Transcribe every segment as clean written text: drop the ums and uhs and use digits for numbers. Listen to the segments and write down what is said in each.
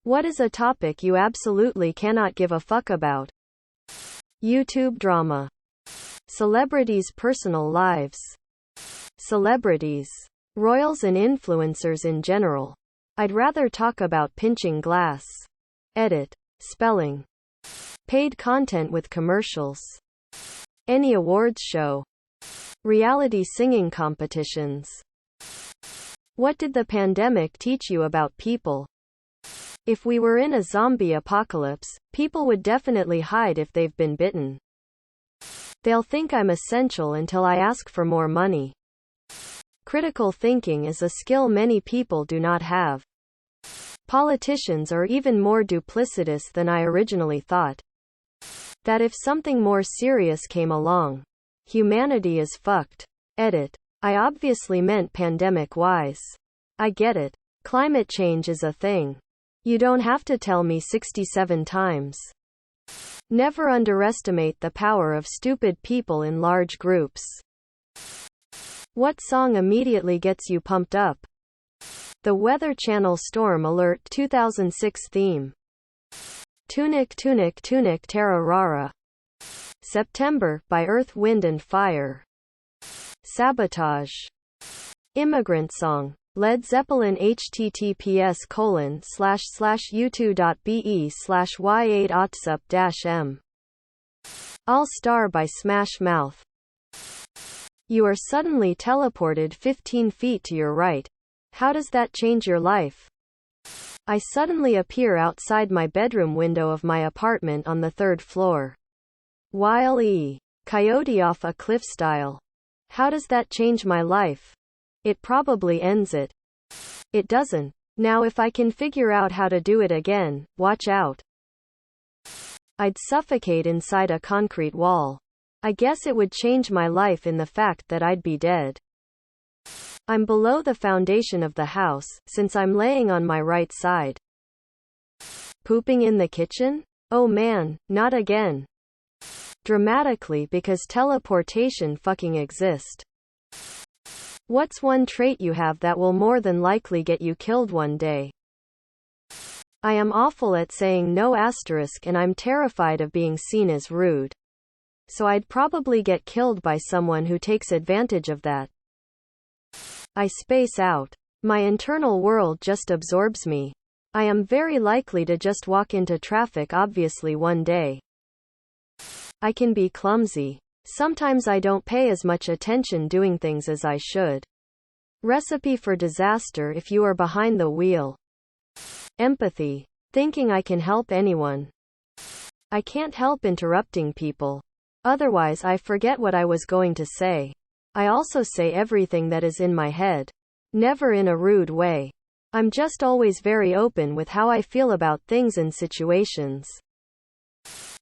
What is a topic you absolutely cannot give a fuck about? YouTube drama. Celebrities' personal lives. Celebrities. Royals and influencers in general. I'd rather talk about pinching glass. Edit. Spelling. Paid content with commercials. Any awards show. Reality singing competitions. What did the pandemic teach you about people? If we were in a zombie apocalypse, people would definitely hide if they've been bitten. They'll think I'm essential until I ask for more money. Critical thinking is a skill many people do not have. Politicians are even more duplicitous than I originally thought. That if something more serious came along, humanity is fucked. Edit. I obviously meant pandemic-wise. I get it. Climate change is a thing. You don't have to tell me 67 times. Never underestimate the power of stupid people in large groups. What song immediately gets you pumped up? The Weather Channel Storm Alert 2006 theme. Tunic Tunic Tunic Terra Rara. September, by Earth, Wind and Fire. Sabotage. Immigrant Song. Led Zeppelin https://u2.be/y8otsup-m. All Star by Smash Mouth. You are suddenly teleported 15 feet to your right. How does that change your life? I suddenly appear outside my bedroom window of my apartment on the 3rd floor. Wile E. Coyote off a cliff style. How does that change my life? It probably ends it. It doesn't. Now if I can figure out how to do it again, watch out. I'd suffocate inside a concrete wall. I guess it would change my life in the fact that I'd be dead. I'm below the foundation of the house, since I'm laying on my right side. Pooping in the kitchen? Oh man, not again. Dramatically, because teleportation fucking exists. What's one trait you have that will more than likely get you killed one day? I am awful at saying no asterisk and I'm terrified of being seen as rude. So I'd probably get killed by someone who takes advantage of that. I space out. My internal world just absorbs me. I am very likely to just walk into traffic obviously one day. I can be clumsy. Sometimes I don't pay as much attention doing things as I should. Recipe for disaster if you are behind the wheel. Empathy. Thinking I can help anyone. I can't help interrupting people. Otherwise I forget what I was going to say. I also say everything that is in my head. Never in a rude way. I'm just always very open with how I feel about things and situations.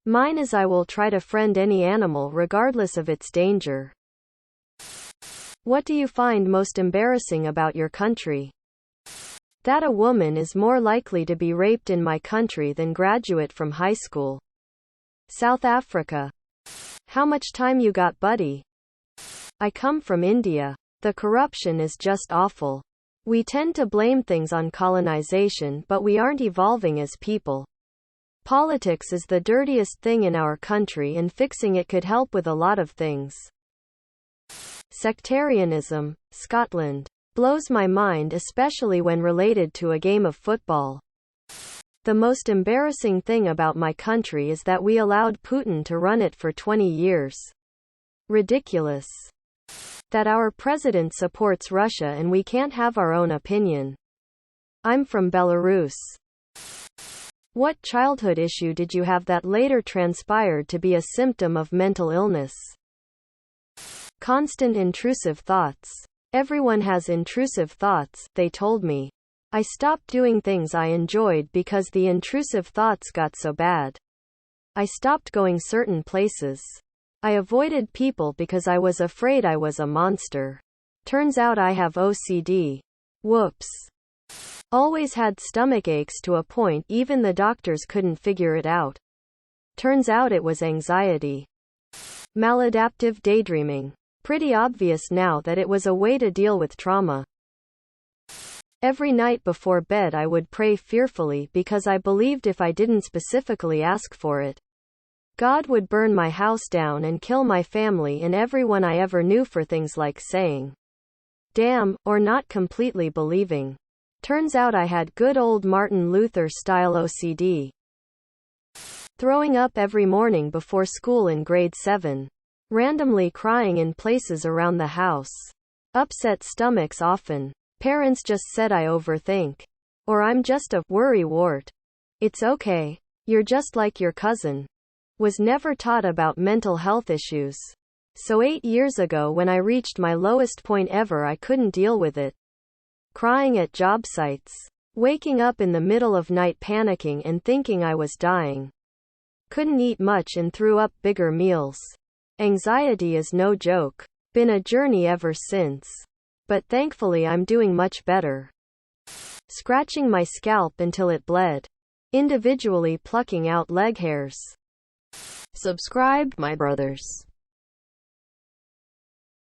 Mine is I will try to friend any animal regardless of its danger. What do you find most embarrassing about your country? That a woman is more likely to be raped in my country than graduate from high school. South Africa. How much time you got, buddy? I come from India. The corruption is just awful. We tend to blame things on colonization, but we aren't evolving as people. Politics is the dirtiest thing in our country and fixing it could help with a lot of things. Sectarianism, Scotland. Blows my mind, especially when related to a game of football. The most embarrassing thing about my country is that we allowed Putin to run it for 20 years. Ridiculous. That our president supports Russia and we can't have our own opinion. I'm from Belarus. What childhood issue did you have that later transpired to be a symptom of mental illness? Constant intrusive thoughts. Everyone has intrusive thoughts, they told me. I stopped doing things I enjoyed because the intrusive thoughts got so bad. I stopped going certain places. I avoided people because I was afraid I was a monster. Turns out I have OCD. Whoops. Always had stomach aches to a point even the doctors couldn't figure it out. Turns out it was anxiety. Maladaptive daydreaming. Pretty obvious now that it was a way to deal with trauma. Every night before bed I would pray fearfully because I believed if I didn't specifically ask for it, God would burn my house down and kill my family and everyone I ever knew for things like saying, damn, or not completely believing. Turns out I had good old Martin Luther style OCD. Throwing up every morning before school in grade 7. Randomly crying in places around the house. Upset stomachs often. Parents just said I overthink. Or I'm just a worrywart. It's okay. You're just like your cousin. Was never taught about mental health issues. So 8 years ago when I reached my lowest point ever, I couldn't deal with it. Crying at job sites. Waking up in the middle of night panicking and thinking I was dying. Couldn't eat much and threw up bigger meals. Anxiety is no joke. Been a journey ever since. But thankfully I'm doing much better. Scratching my scalp until it bled. Individually plucking out leg hairs. Subscribe, my brothers.